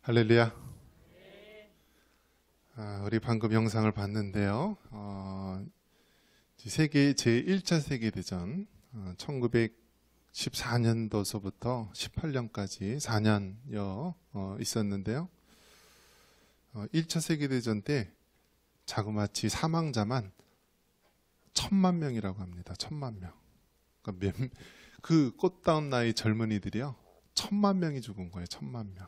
할렐루야. 우리 방금 영상을 봤는데요. 세계 제1차 세계대전 1914년도서부터 18년까지 4년여 있었는데요. 1차 세계대전 때 자그마치 사망자만 1,000만 명이라고 합니다. 1,000만 명. 그러니까 그 꽃다운 나이 젊은이들이요. 1,000만 명이 죽은 거예요. 1,000만 명.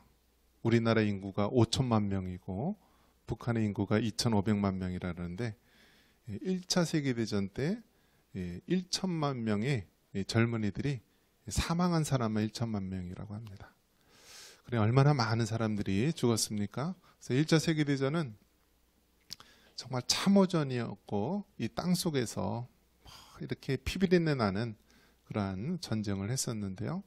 우리나라 인구가 5천만 명이고 북한의 인구가 2,500만 명이라는데 1차 세계대전 때 1천만 명의 젊은이들이 사망한 사람은 1천만 명이라고 합니다. 그래 얼마나 많은 사람들이 죽었습니까? 그래서 1차 세계대전은 정말 참호전이었고 이 땅속에서 이렇게 피비린내 나는 그러한 전쟁을 했었는데요.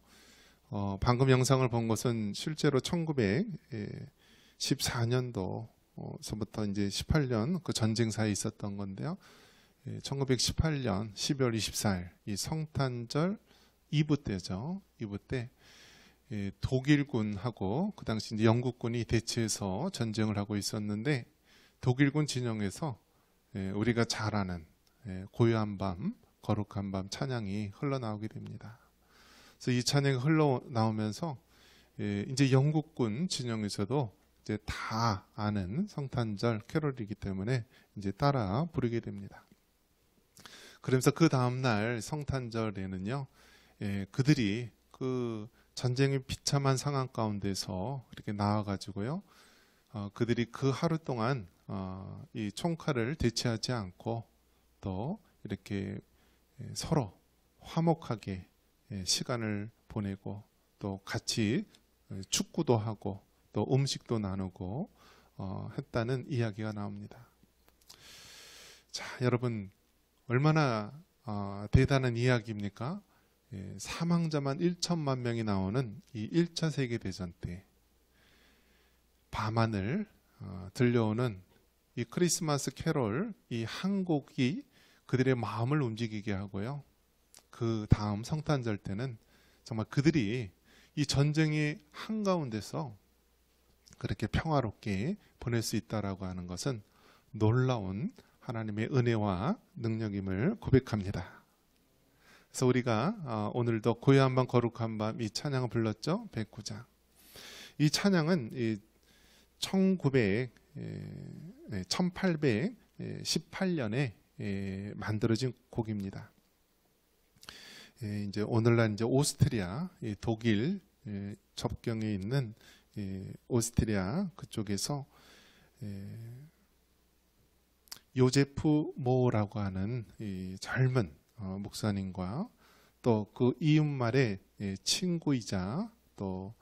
방금 영상을 본 것은 실제로 1914년도서부터 이제 18년 그 전쟁사에 있었던 건데요. 1918년 12월 24일 이 성탄절 이브 때죠. 이브 때 독일군하고 그 당시 이제 영국군이 대치해서 전쟁을 하고 있었는데 독일군 진영에서 우리가 잘 아는 고요한 밤, 거룩한 밤 찬양이 흘러나오게 됩니다. 그래서 이 찬양이 흘러나오면서 이제 영국군 진영에서도 이제 다 아는 성탄절 캐롤이기 때문에 이제 따라 부르게 됩니다. 그러면서 그 다음날 성탄절에는요, 그들이 그 전쟁의 비참한 상황 가운데서 이렇게 나와가지고요, 그들이 그 하루 동안 이 총칼을 대치하지 않고 또 이렇게 서로 화목하게 시간을 보내고 또 같이 축구도 하고 또 음식도 나누고 했다는 이야기가 나옵니다. 자, 여러분 얼마나 대단한 이야기입니까? 사망자만 1천만 명이 나오는 이 1차 세계대전 때 밤하늘 들려오는 이 크리스마스 캐롤 이 한 곡이 그들의 마음을 움직이게 하고요. 그 다음 성탄절 때는 정말 그들이 이 전쟁의 한가운데서 그렇게 평화롭게 보낼 수 있다라고 하는 것은 놀라운 하나님의 은혜와 능력임을 고백합니다. 그래서 우리가 오늘도 고요한 밤 거룩한 밤 이 찬양을 불렀죠. 109장. 이 찬양은 1818년에 만들어진 곡입니다. 이제 오늘날 이제 오스트리아, 독일 접경에 있는 오스트리아 그쪽에서 요제프 모어라고 하는 이 젊은 목사님과 또 그 이웃말의 친구이자 또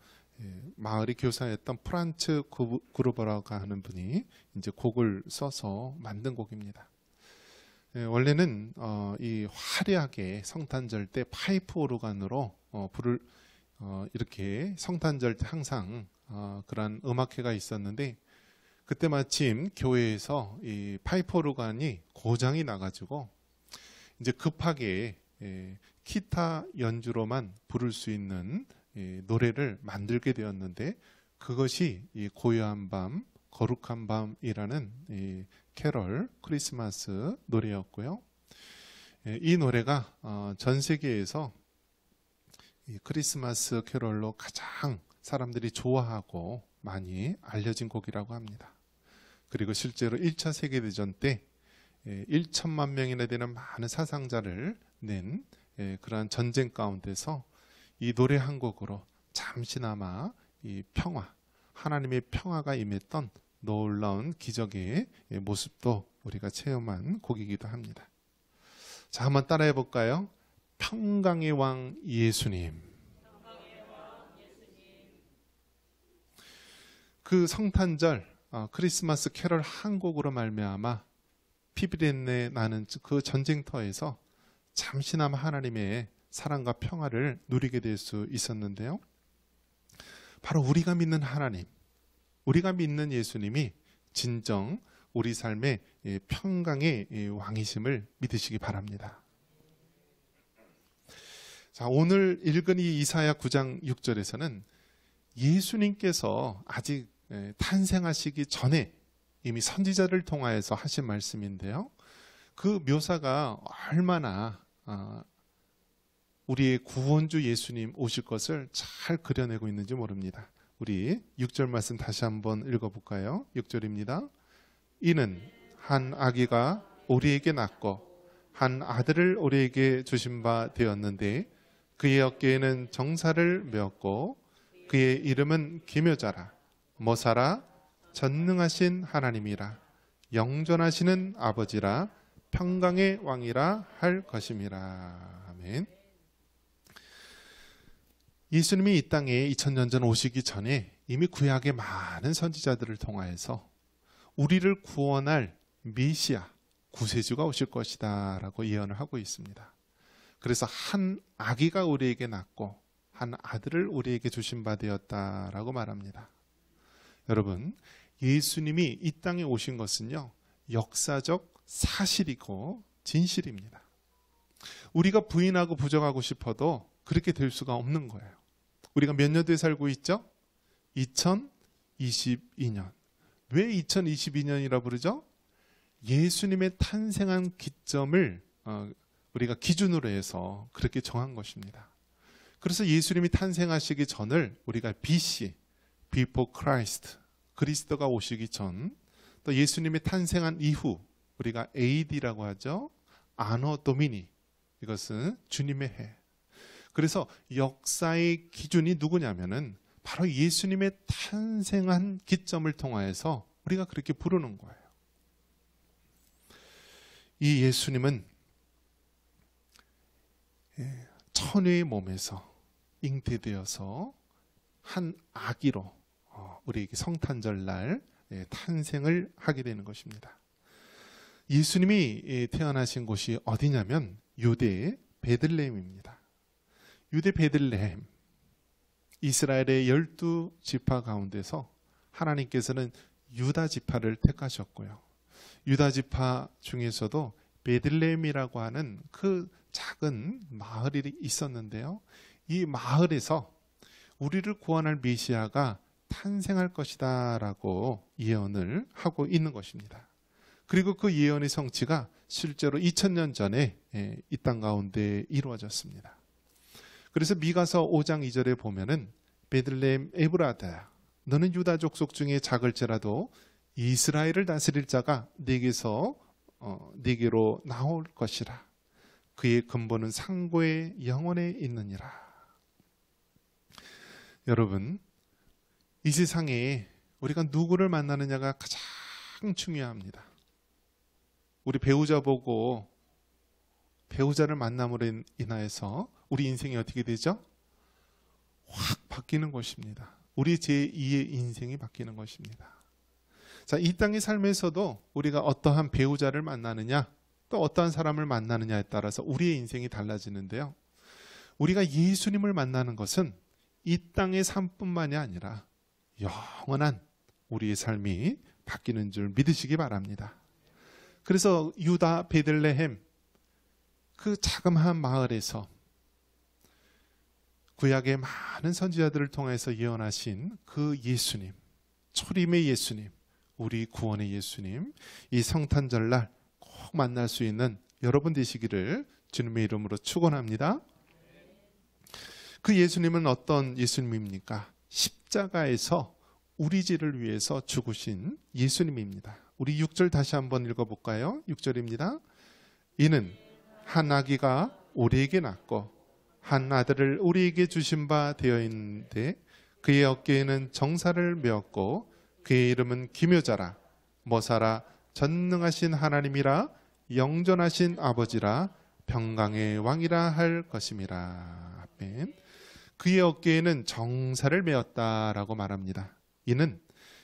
마을의 교사였던 프란츠 그루버라고 하는 분이 이제 곡을 써서 만든 곡입니다. 원래는 이 화려하게 성탄절 때 파이프 오르간으로 불을 이렇게 성탄절 때 항상 그런 음악회가 있었는데 그때 마침 교회에서 이 파이프 오르간이 고장이 나가지고 이제 급하게 기타 연주로만 부를 수 있는 노래를 만들게 되었는데 그것이 이 고요한 밤, 거룩한 밤이라는 이 캐럴 크리스마스 노래였고요. 이 노래가 전 세계에서 이 크리스마스 캐럴로 가장 사람들이 좋아하고 많이 알려진 곡이라고 합니다. 그리고 실제로 1차 세계대전 때 1천만 명이나 되는 많은 사상자를 낸 그러한 전쟁 가운데서 이 노래 한 곡으로 잠시나마 이 평화, 하나님의 평화가 임했던 놀라운 기적의 모습도 우리가 체험한 곡이기도 합니다. 자, 한번 따라해 볼까요? 평강의 왕 예수님. 그 성탄절 크리스마스 캐럴 한 곡으로 말미암아 피비린내 나는 그 전쟁터에서 잠시나마 하나님의 사랑과 평화를 누리게 될 수 있었는데요. 바로 우리가 믿는 하나님, 우리가 믿는 예수님이 진정 우리 삶의 평강의 왕이심을 믿으시기 바랍니다. 자, 오늘 읽은 이 이사야 9장 6절에서는 예수님께서 아직 탄생하시기 전에 이미 선지자를 통하여서 하신 말씀인데요. 그 묘사가 얼마나 우리의 구원주 예수님 오실 것을 잘 그려내고 있는지 모릅니다. 우리 6절 말씀 다시 한번 읽어볼까요? 6절입니다. 이는 한 아기가 우리에게 낳고 한 아들을 우리에게 주신 바 되었는데 그의 어깨에는 정사를 메었고 그의 이름은 기묘자라 모사라 전능하신 하나님이라 영존하시는 아버지라 평강의 왕이라 할 것임이라. 아멘. 예수님이 이 땅에 2000년 전 오시기 전에 이미 구약의 많은 선지자들을 통하여서 우리를 구원할 메시아, 구세주가 오실 것이다 라고 예언을 하고 있습니다. 그래서 한 아기가 우리에게 낳고 한 아들을 우리에게 주신 바 되었다라고 말합니다. 여러분, 예수님이 이 땅에 오신 것은요, 역사적 사실이고 진실입니다. 우리가 부인하고 부정하고 싶어도 그렇게 될 수가 없는 거예요. 우리가 몇 년도에 살고 있죠? 2022년. 왜 2022년이라 부르죠? 예수님의 탄생한 기점을 우리가 기준으로 해서 그렇게 정한 것입니다. 그래서 예수님이 탄생하시기 전을 우리가 BC, Before Christ, 그리스도가 오시기 전, 또 예수님이 탄생한 이후 우리가 AD라고 하죠. 아노 도미니, 이것은 주님의 해. 그래서 역사의 기준이 누구냐면은 바로 예수님의 탄생한 기점을 통하여서 우리가 그렇게 부르는 거예요. 이 예수님은 처녀의 몸에서 잉태되어서 한 아기로 우리에게 성탄절날 탄생을 하게 되는 것입니다. 예수님이 태어나신 곳이 어디냐면 유대 베들레헴입니다. 유대 베들레헴, 이스라엘의 12지파 가운데서 하나님께서는 유다 지파를 택하셨고요. 유다 지파 중에서도 베들레헴이라고 하는 그 작은 마을이 있었는데요. 이 마을에서 우리를 구원할 메시아가 탄생할 것이다 라고 예언을 하고 있는 것입니다. 그리고 그 예언의 성취가 실제로 2000년 전에 이 땅 가운데 이루어졌습니다. 그래서 미가서 5장 2절에 보면은 베들레헴 에브라다야, 너는 유다 족속 중에 작을지라도 이스라엘을 다스릴 자가 네게로 나올 것이라. 그의 근본은 상고의 영원에 있느니라. 여러분, 이 세상에 우리가 누구를 만나느냐가 가장 중요합니다. 우리 배우자 보고 배우자를 만남으로 인하여서 우리 인생이 어떻게 되죠? 확 바뀌는 것입니다. 우리 제2의 인생이 바뀌는 것입니다. 자, 이 땅의 삶에서도 우리가 어떠한 배우자를 만나느냐, 또 어떠한 사람을 만나느냐에 따라서 우리의 인생이 달라지는데요. 우리가 예수님을 만나는 것은 이 땅의 삶뿐만이 아니라 영원한 우리의 삶이 바뀌는 줄 믿으시기 바랍니다. 그래서 유다 베들레헴, 그 자그마한 마을에서 구약의 많은 선지자들을 통해서 예언하신 그 예수님, 초림의 예수님, 우리 구원의 예수님, 이 성탄절날 꼭 만날 수 있는 여러분 되시기를 주님의 이름으로 축원합니다. 그 예수님은 어떤 예수님입니까? 십자가에서 우리 죄를 위해서 죽으신 예수님입니다. 우리 6절 다시 한번 읽어볼까요? 6절입니다. 이는 한 아기가 우리에게 낳고 한 아들을 우리에게 주신 바 되어 있는데 그의 어깨에는 정사를 메었고 그의 이름은 기묘자라 모사라 전능하신 하나님이라 영존하신 아버지라 평강의 왕이라 할 것임이라. 아멘. 그의 어깨에는 정사를 메었다라고 말합니다. 이는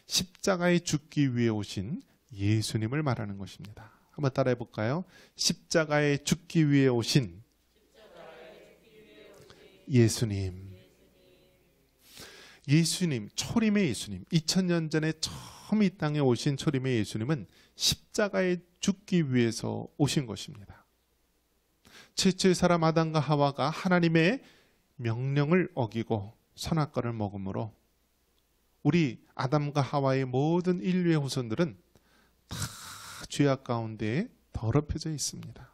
십자가에 죽기 위해 오신 예수님을 말하는 것입니다. 한번 따라해 볼까요? 십자가에 죽기 위해 오신 예수님. 예수님, 초림의 예수님, 2000년 전에 처음 이 땅에 오신 초림의 예수님은 십자가에 죽기 위해서 오신 것입니다. 최초의 사람 아담과 하와가 하나님의 명령을 어기고 선악과를 먹음으로 우리 아담과 하와의 모든 인류의 후손들은 다 죄악 가운데 더럽혀져 있습니다.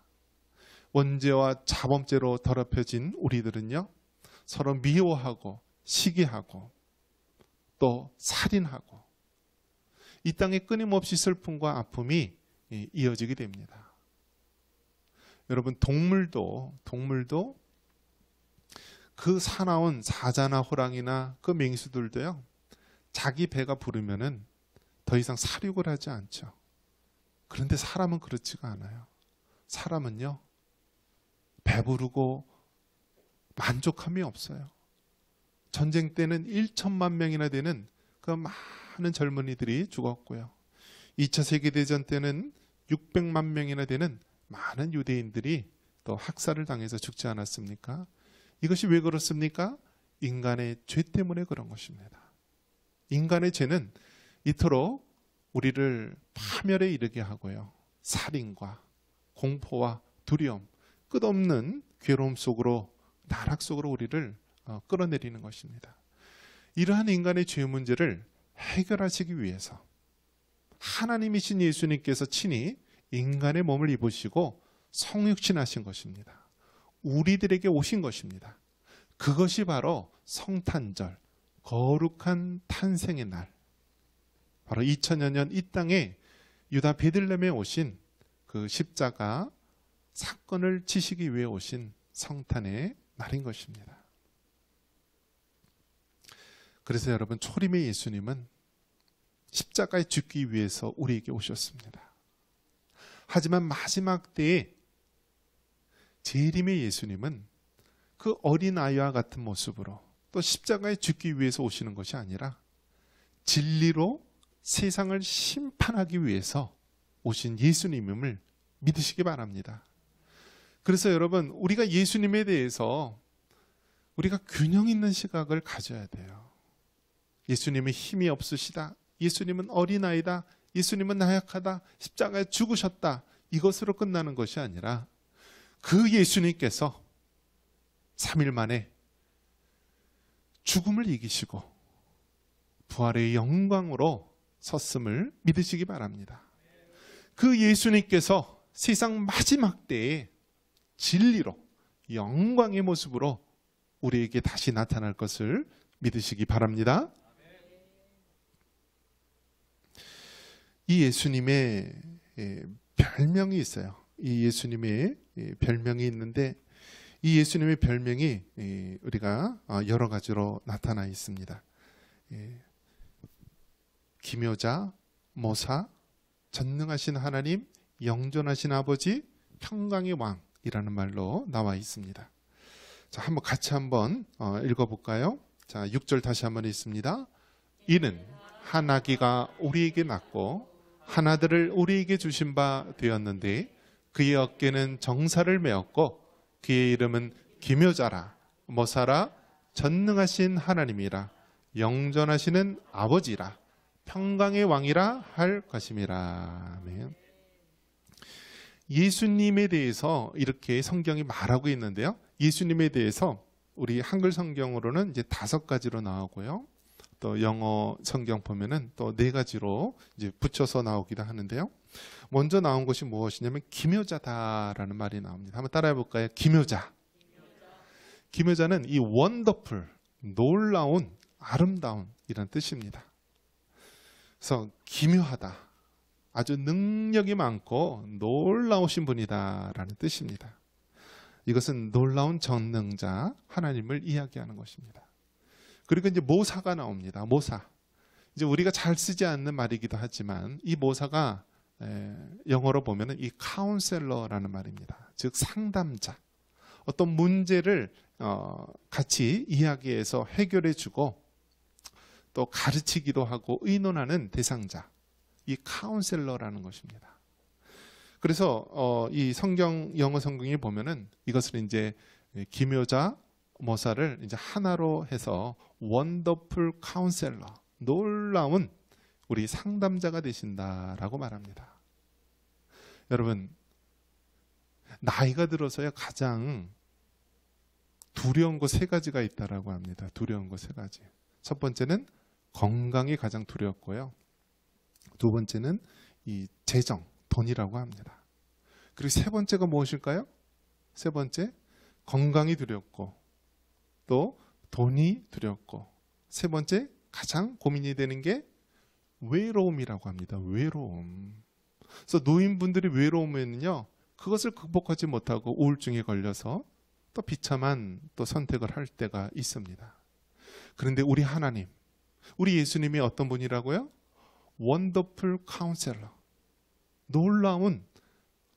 원죄와 자범죄로 더럽혀진 우리들은요, 서로 미워하고 시기하고 또 살인하고 이 땅에 끊임없이 슬픔과 아픔이 이어지게 됩니다. 여러분, 동물도 그 사나운 사자나 호랑이나 그 맹수들도요, 자기 배가 부르면은 더 이상 사육을 하지 않죠. 그런데 사람은 그렇지가 않아요. 사람은요, 배부르고 만족함이 없어요. 전쟁 때는 1천만 명이나 되는 그 많은 젊은이들이 죽었고요. 2차 세계대전 때는 600만 명이나 되는 많은 유대인들이 또 학살을 당해서 죽지 않았습니까? 이것이 왜 그렇습니까? 인간의 죄 때문에 그런 것입니다. 인간의 죄는 이토록 우리를 파멸에 이르게 하고요, 살인과 공포와 두려움, 끝없는 괴로움 속으로, 나락 속으로 우리를 끌어내리는 것입니다. 이러한 인간의 죄 문제를 해결하시기 위해서 하나님이신 예수님께서 친히 인간의 몸을 입으시고 성육신하신 것입니다. 우리들에게 오신 것입니다. 그것이 바로 성탄절, 거룩한 탄생의 날, 바로 2000여 년 이 땅에 유다 베들레헴에 오신 그 십자가 사건을 치시기 위해 오신 성탄의 날인 것입니다. 그래서 여러분, 초림의 예수님은 십자가에 죽기 위해서 우리에게 오셨습니다. 하지만 마지막 때에 재림의 예수님은 그 어린아이와 같은 모습으로 또 십자가에 죽기 위해서 오시는 것이 아니라 진리로 세상을 심판하기 위해서 오신 예수님임을 믿으시기 바랍니다. 그래서 여러분, 우리가 예수님에 대해서 우리가 균형 있는 시각을 가져야 돼요. 예수님은 힘이 없으시다, 예수님은 어린아이다, 예수님은 나약하다, 십자가에 죽으셨다, 이것으로 끝나는 것이 아니라 그 예수님께서 3일 만에 죽음을 이기시고 부활의 영광으로 섰음을 믿으시기 바랍니다. 그 예수님께서 세상 마지막 때에 진리로 영광의 모습으로 우리에게 다시 나타날 것을 믿으시기 바랍니다. 이 예수님의 별명이 있어요. 이 예수님의 별명이 있는데 이 예수님의 별명이 우리가 여러 가지로 나타나 있습니다. 기묘자, 모사, 전능하신 하나님, 영존하신 아버지, 평강의 왕이라는 말로 나와 있습니다. 자, 한번 같이 한번 읽어볼까요? 자, 6절 다시 한번 읽습니다. 이는 한 아기가 우리에게 낳고 한 아들을 우리에게 주신 바 되었는데 그의 어깨는 정사를 메었고 그의 이름은 기묘자라, 모사라, 전능하신 하나님이라, 영존하시는 아버지라, 평강의 왕이라 할 것임이라. 아멘. 예수님에 대해서 이렇게 성경이 말하고 있는데요, 예수님에 대해서 우리 한글 성경으로는 이제 5가지로 나오고요, 또 영어 성경 보면은 또 4가지로 이제 붙여서 나오기도 하는데요. 먼저 나온 것이 무엇이냐면 기묘자다라는 말이 나옵니다. 한번 따라해 볼까요? 기묘자. 기묘자는 이 원더풀, 놀라운, 아름다운 이런 뜻입니다. 그래서 기묘하다, 아주 능력이 많고 놀라우신 분이다라는 뜻입니다. 이것은 놀라운 전능자 하나님을 이야기하는 것입니다. 그리고 이제 모사가 나옵니다. 모사. 이제 우리가 잘 쓰지 않는 말이기도 하지만 이 모사가 영어로 보면은 이 카운셀러라는 말입니다. 즉 상담자. 어떤 문제를 같이 이야기해서 해결해주고 또 가르치기도 하고 의논하는 대상자. 이 카운셀러라는 것입니다. 그래서 이 영어 성경에 보면은 이것을 이제 기묘자, 모사를 이제 하나로 해서 원더풀 카운셀러, 놀라운 우리 상담자가 되신다라고 말합니다. 여러분, 나이가 들어서야 가장 두려운 것 3가지가 있다라고 합니다. 두려운 것 3가지. 첫 번째는 건강이 가장 두려웠고요. 두 번째는 이 재정, 돈이라고 합니다. 그리고 세 번째가 무엇일까요? 세 번째, 건강이 두렵고 또 돈이 두렵고 세 번째 가장 고민이 되는 게 외로움이라고 합니다. 외로움. 그래서 노인분들이 외로우면요, 그것을 극복하지 못하고 우울증에 걸려서 또 비참한 또 선택을 할 때가 있습니다. 그런데 우리 하나님, 우리 예수님이 어떤 분이라고요? 원더풀 카운셀러, 놀라운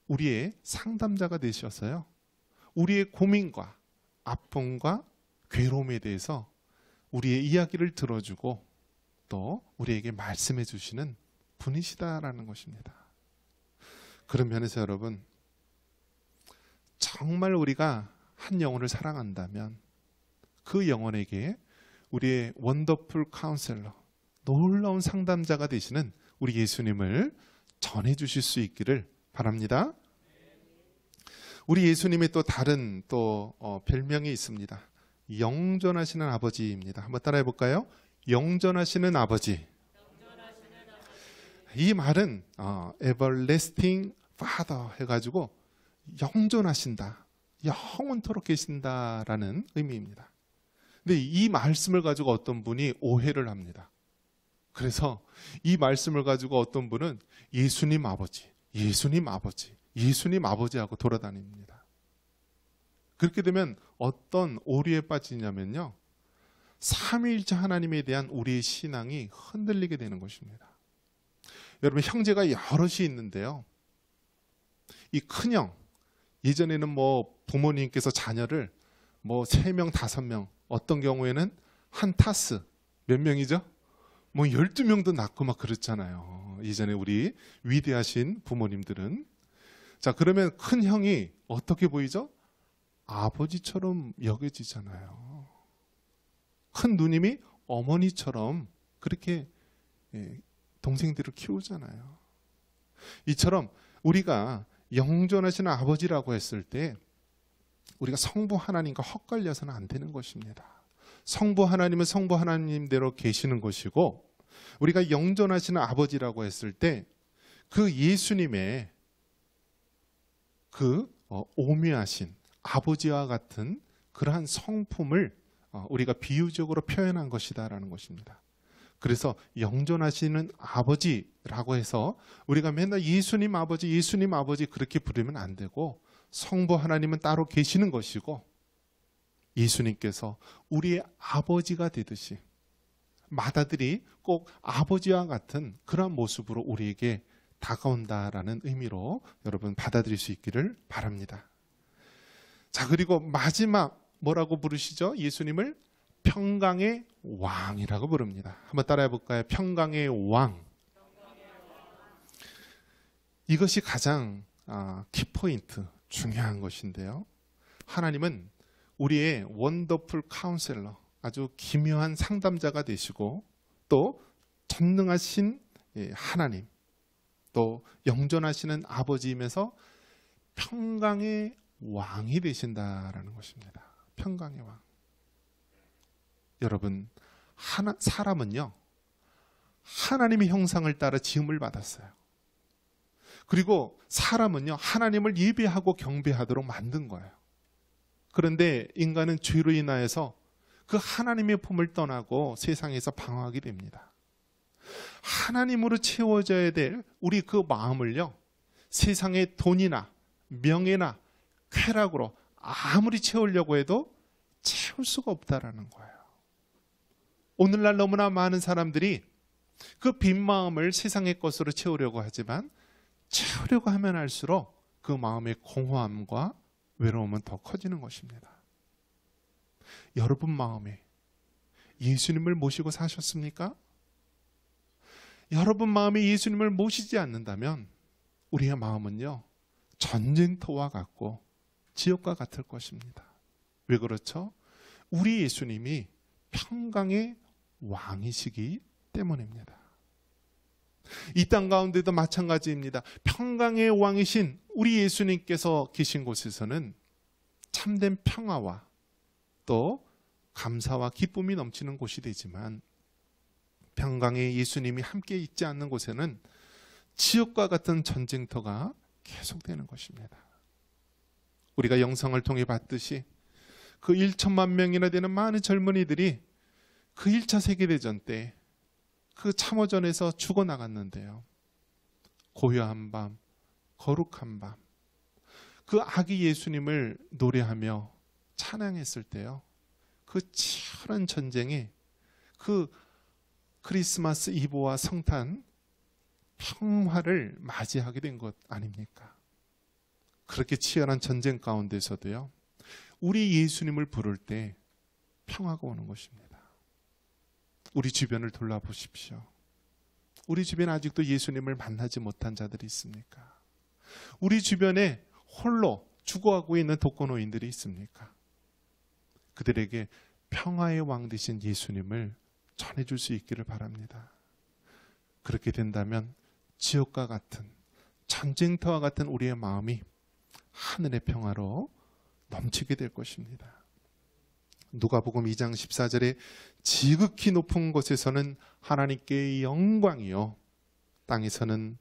우리의 상담자가 되셔서요, 우리의 고민과 아픔과 괴로움에 대해서 우리의 이야기를 들어주고 또 우리에게 말씀해 주시는 분이시다라는 것입니다. 그런 면에서 여러분, 정말 우리가 한 영혼을 사랑한다면 그 영혼에게 우리의 원더풀 카운셀러, 놀라운 상담자가 되시는 우리 예수님을 전해 주실 수 있기를 바랍니다. 우리 예수님의 또 다른 별명이 있습니다. 영존하시는 아버지입니다. 한번 따라해 볼까요? 영존하시는 아버지. 이 말은 everlasting father 해가지고 영존하신다, 영원토록 계신다라는 의미입니다. 근데 이 말씀을 가지고 어떤 분이 오해를 합니다. 그래서 이 말씀을 가지고 어떤 분은 예수님 아버지, 예수님 아버지, 예수님 아버지하고 돌아다닙니다. 그렇게 되면 어떤 오류에 빠지냐면요, 삼위일체 하나님에 대한 우리의 신앙이 흔들리게 되는 것입니다. 여러분, 형제가 여럿이 있는데요, 이 큰형, 예전에는 부모님께서 자녀를 3명, 5명, 어떤 경우에는 한 타스, 몇 명이죠? 12명도 낳고 막 그랬잖아요. 예전에 우리 위대하신 부모님들은. 자, 그러면 큰 형이 어떻게 보이죠? 아버지처럼 여겨지잖아요. 큰 누님이 어머니처럼 그렇게 동생들을 키우잖아요. 이처럼 우리가 영존하시는 아버지라고 했을 때 우리가 성부 하나님과 헛갈려서는 안 되는 것입니다. 성부 하나님은 성부 하나님대로 계시는 것이고, 우리가 영존하시는 아버지라고 했을 때 그 예수님의 그 오묘하신 아버지와 같은 그러한 성품을 우리가 비유적으로 표현한 것이다라는 것입니다. 그래서 영존하시는 아버지라고 해서 우리가 맨날 예수님 아버지 그렇게 부르면 안 되고, 성부 하나님은 따로 계시는 것이고 예수님께서 우리의 아버지가 되듯이 맏아들이 꼭 아버지와 같은 그런 모습으로 우리에게 다가온다라는 의미로 여러분 받아들일 수 있기를 바랍니다. 자, 그리고 마지막 뭐라고 부르시죠? 예수님을 평강의 왕이라고 부릅니다. 한번 따라해 볼까요? 평강의 왕. 이것이 가장 키포인트, 중요한 것인데요, 하나님은 우리의 원더풀 카운셀러, 아주 기묘한 상담자가 되시고 또 전능하신 하나님, 또 영존하시는 아버지이면서 평강의 왕이 되신다라는 것입니다. 평강의 왕. 여러분, 사람은요, 하나님의 형상을 따라 지음을 받았어요. 그리고 사람은요, 하나님을 예배하고 경배하도록 만든 거예요. 그런데 인간은 죄로 인하여서 그 하나님의 품을 떠나고 세상에서 방황하게 됩니다. 하나님으로 채워져야 될 우리 그 마음을요, 세상의 돈이나 명예나 쾌락으로 아무리 채우려고 해도 채울 수가 없다라는 거예요. 오늘날 너무나 많은 사람들이 그 빈 마음을 세상의 것으로 채우려고 하지만, 채우려고 하면 할수록 그 마음의 공허함과 외로움은 더 커지는 것입니다. 여러분 마음에 예수님을 모시고 사셨습니까? 여러분 마음에 예수님을 모시지 않는다면 우리의 마음은요, 전쟁터와 같고 지옥과 같을 것입니다. 왜 그렇죠? 우리 예수님이 평강의 왕이시기 때문입니다. 이 땅 가운데도 마찬가지입니다. 평강의 왕이신 우리 예수님께서 계신 곳에서는 참된 평화와 또 감사와 기쁨이 넘치는 곳이 되지만, 평강의 예수님이 함께 있지 않는 곳에는 지옥과 같은 전쟁터가 계속되는 것입니다. 우리가 영상을 통해 봤듯이 그 1천만 명이나 되는 많은 젊은이들이 그 1차 세계대전 때 그 참호전에서 죽어나갔는데요. 고요한 밤, 거룩한 밤, 그 아기 예수님을 노래하며 찬양했을 때요. 그 치열한 전쟁에 그 크리스마스 이브와 성탄 평화를 맞이하게 된 것 아닙니까? 그렇게 치열한 전쟁 가운데서도요. 우리 예수님을 부를 때 평화가 오는 것입니다. 우리 주변을 돌아보십시오. 우리 주변에 아직도 예수님을 만나지 못한 자들이 있습니까? 우리 주변에 홀로 죽어가고 있는 독거노인들이 있습니까? 그들에게 평화의 왕 되신 예수님을 전해줄 수 있기를 바랍니다. 그렇게 된다면 지옥과 같은 전쟁터와 같은 우리의 마음이 하늘의 평화로 넘치게 될 것입니다. 누가복음 2장 14절에 지극히 높은 곳에서는 하나님께 영광이요, 땅에서는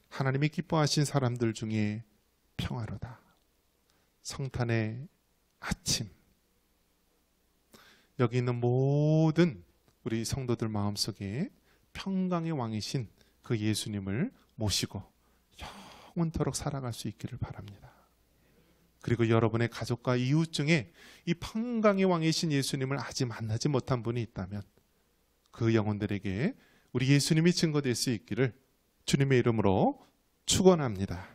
하나님이 기뻐하신 사람들 중에 평화로다. 성탄의 아침, 여기 있는 모든 우리 성도들 마음속에 평강의 왕이신 그 예수님을 모시고 영원토록 살아갈 수 있기를 바랍니다. 그리고 여러분의 가족과 이웃 중에 이 평강의 왕이신 예수님을 아직 만나지 못한 분이 있다면 그 영혼들에게 우리 예수님이 증거될 수 있기를 주님의 이름으로 축원합니다.